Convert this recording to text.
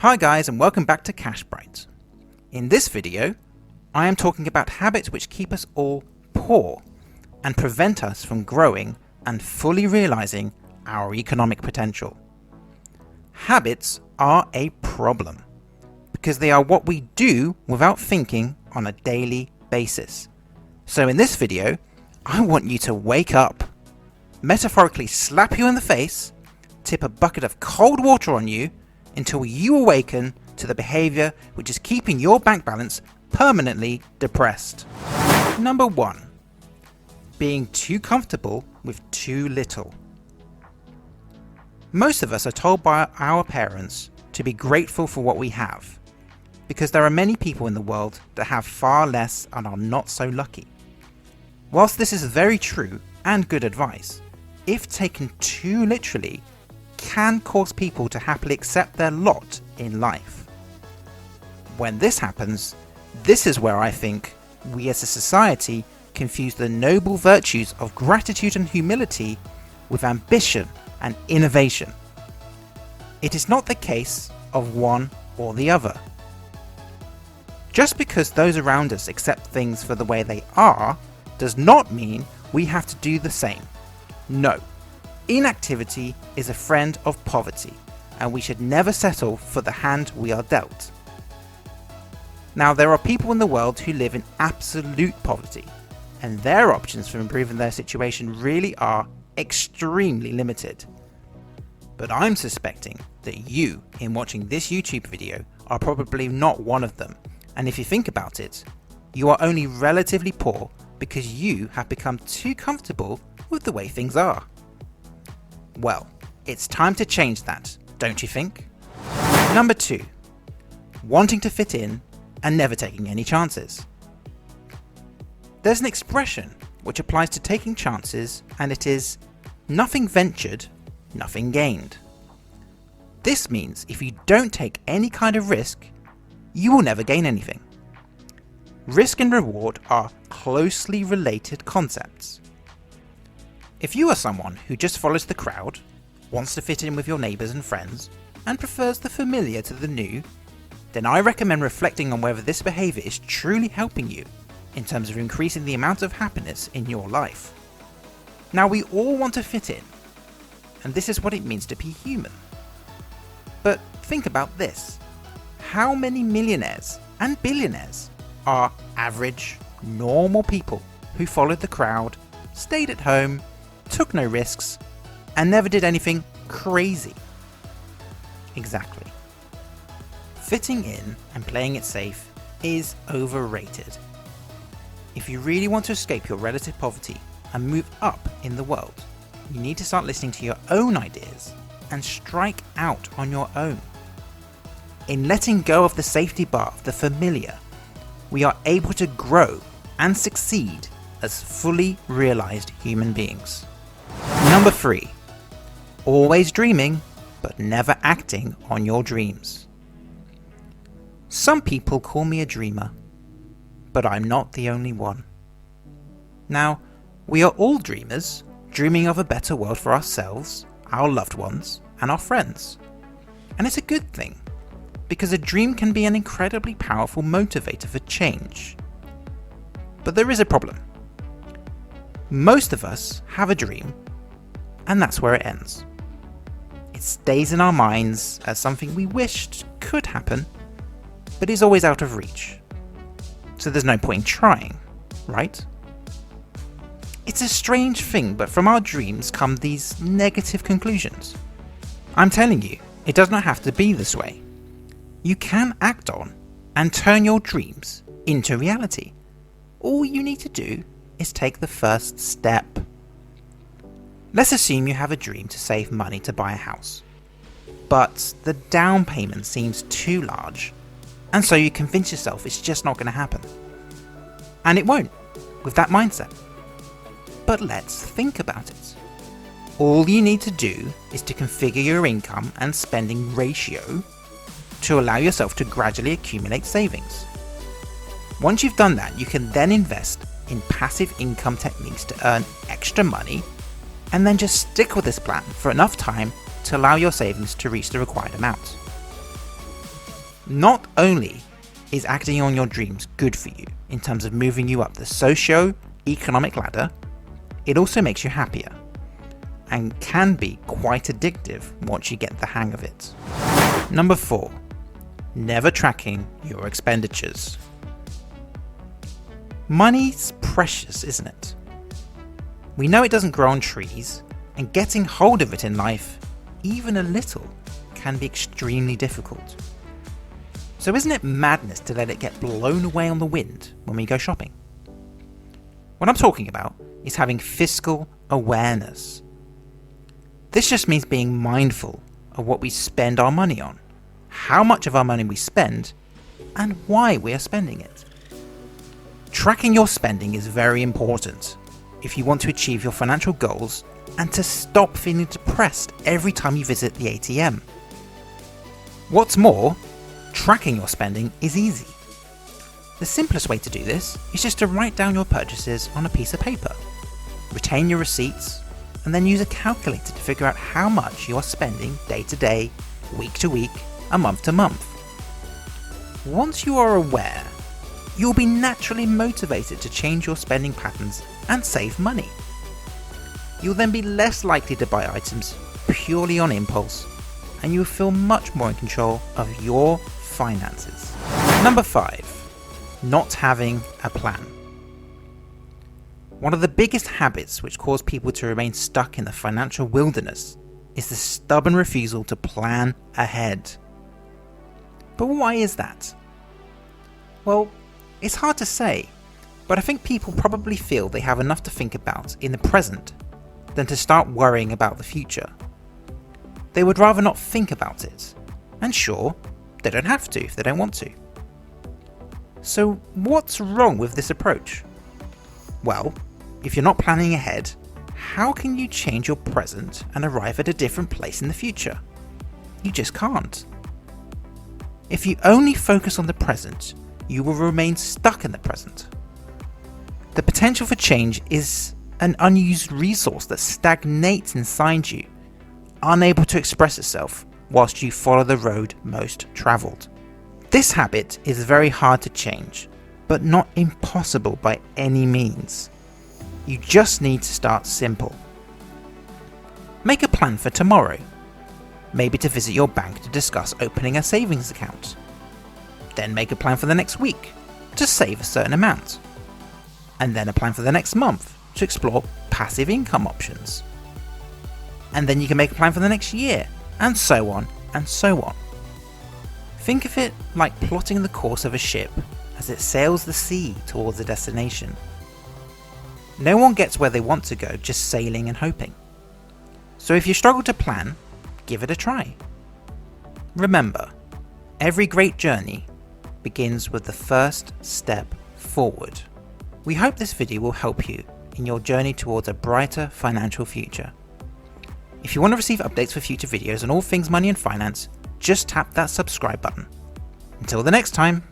Hi guys, and welcome back to Cash Bright. In this video, I am talking about habits which keep us all poor and prevent us from growing and fully realizing our economic potential. Habits are a problem because they are what we do without thinking on a daily basis. So in this video, I want you to wake up, metaphorically slap you in the face, tip a bucket of cold water on you until you awaken to the behavior which is keeping your bank balance permanently depressed. Number 1. Being too comfortable with too little. Most of us are told by our parents to be grateful for what we have, because there are many people in the world that have far less and are not so lucky. Whilst this is very true and good advice, if taken too literally, can cause people to happily accept their lot in life. When this happens, this is where I think we as a society confuse the noble virtues of gratitude and humility with ambition and innovation. It is not the case of one or the other. Just because those around us accept things for the way they are, does not mean we have to do the same. No. Inactivity is a friend of poverty, and we should never settle for the hand we are dealt. Now, there are people in the world who live in absolute poverty, and their options for improving their situation really are extremely limited. But I'm suspecting that you, in watching this YouTube video, are probably not one of them, and if you think about it, you are only relatively poor because you have become too comfortable with the way things are. Well, it's time to change that, don't you think? Number 2. Wanting to fit in and never taking any chances. There's an expression which applies to taking chances, and it is, nothing ventured, nothing gained. This means if you don't take any kind of risk, you will never gain anything. Risk and reward are closely related concepts. If you are someone who just follows the crowd, wants to fit in with your neighbours and friends, and prefers the familiar to the new, then I recommend reflecting on whether this behaviour is truly helping you in terms of increasing the amount of happiness in your life. Now, we all want to fit in, and this is what it means to be human. But think about this. How many millionaires and billionaires are average, normal people who followed the crowd, stayed at home, took no risks, and never did anything crazy? Exactly. Fitting in and playing it safe is overrated. If you really want to escape your relative poverty and move up in the world, you need to start listening to your own ideas and strike out on your own. In letting go of the safety bar of the familiar, we are able to grow and succeed as fully realized human beings. Number 3. Always dreaming, but never acting on your dreams. Some people call me a dreamer, but I'm not the only one. Now, we are all dreamers, dreaming of a better world for ourselves, our loved ones, and our friends. And it's a good thing, because a dream can be an incredibly powerful motivator for change. But there is a problem. Most of us have a dream, and that's where it ends. It stays in our minds as something we wished could happen, but is always out of reach. So there's no point in trying, right? It's a strange thing, but from our dreams come these negative conclusions. I'm telling you, it does not have to be this way. You can act on and turn your dreams into reality. All you need to do is take the first step. Let's assume you have a dream to save money to buy a house, but the down payment seems too large, and so you convince yourself it's just not going to happen. And it won't, with that mindset. But let's think about it. All you need to do is to configure your income and spending ratio to allow yourself to gradually accumulate savings. Once you've done that, you can then invest in passive income techniques to earn extra money, and then just stick with this plan for enough time to allow your savings to reach the required amount. Not only is acting on your dreams good for you in terms of moving you up the socio-economic ladder, it also makes you happier and can be quite addictive once you get the hang of it. Number 4, never tracking your expenditures. Money's precious, isn't it? We know it doesn't grow on trees, and getting hold of it in life, even a little, can be extremely difficult. So isn't it madness to let it get blown away on the wind when we go shopping? What I'm talking about is having fiscal awareness. This just means being mindful of what we spend our money on, how much of our money we spend, and why we are spending it. Tracking your spending is very important if you want to achieve your financial goals and to stop feeling depressed every time you visit the ATM. What's more, tracking your spending is easy. The simplest way to do this is just to write down your purchases on a piece of paper, retain your receipts, and then use a calculator to figure out how much you are spending day to day, week to week, and month to month. Once you are aware, you'll be naturally motivated to change your spending patterns and save money. You'll then be less likely to buy items purely on impulse, and you'll feel much more in control of your finances. Number 5, not having a plan. One of the biggest habits which cause people to remain stuck in the financial wilderness is the stubborn refusal to plan ahead. But why is that? Well, it's hard to say, but I think people probably feel they have enough to think about in the present than to start worrying about the future. They would rather not think about it, and sure, they don't have to if they don't want to. So what's wrong with this approach? Well, if you're not planning ahead, how can you change your present and arrive at a different place in the future? You just can't. If you only focus on the present, you will remain stuck in the present. The potential for change is an unused resource that stagnates inside you, unable to express itself whilst you follow the road most travelled. This habit is very hard to change, but not impossible by any means. You just need to start simple. Make a plan for tomorrow. Maybe to visit your bank to discuss opening a savings account. Then make a plan for the next week to save a certain amount. And then a plan for the next month to explore passive income options. And then you can make a plan for the next year, and so on and so on. Think of it like plotting the course of a ship as it sails the sea towards a destination. No one gets where they want to go just sailing and hoping. So if you struggle to plan, give it a try. Remember, every great journey begins with the first step forward. We hope this video will help you in your journey towards a brighter financial future. If you want to receive updates for future videos on all things money and finance, just tap that subscribe button. Until the next time.